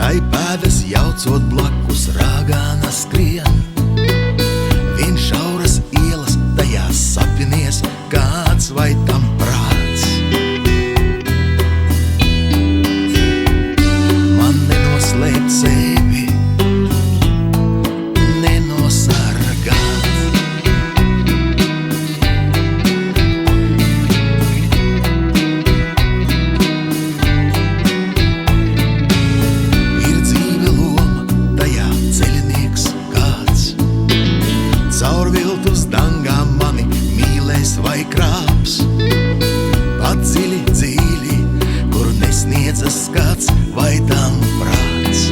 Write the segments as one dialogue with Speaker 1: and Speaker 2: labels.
Speaker 1: tai pēdas jaucot blakus rāgāna skrien. Viņš šauras ielas, tajās sapinies kāds vai tam prāts. Man nenoslēpt sevi, nenosargāt. Ir dzīve loma, tajā ceļinieks kāds. Caur viltus dangām mani mīlēs vai krāps. Pat dziļi, dziļi, kur nesniedzas skats vai tam prāts.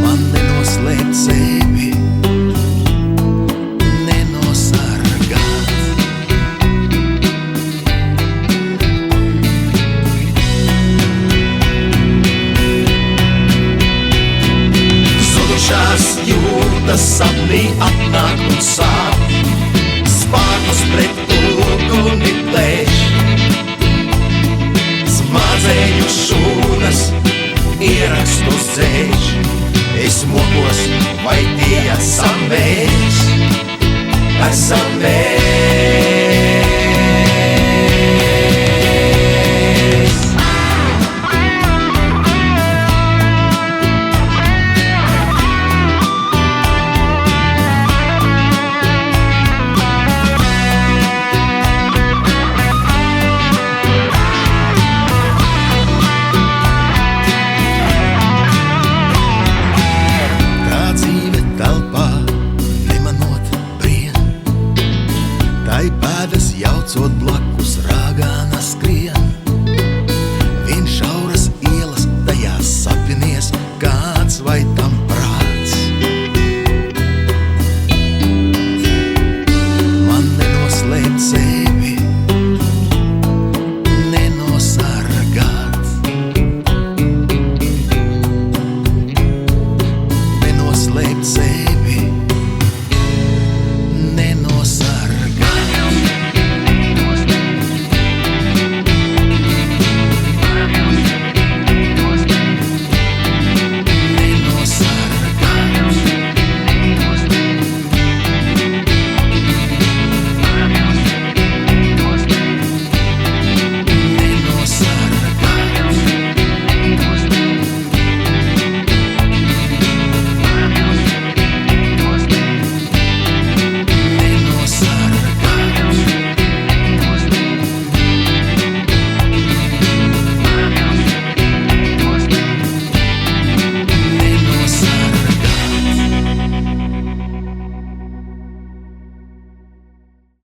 Speaker 1: Man nenoslēpt sevi, nenosargāt. Zudušās jūtas sapnī atnāk un sāp. Spārnus pret uguni plēš. Smadzeņu šūnas ierakstus dzēš. Es mokos, vai tie esam mēs? Esam mēs.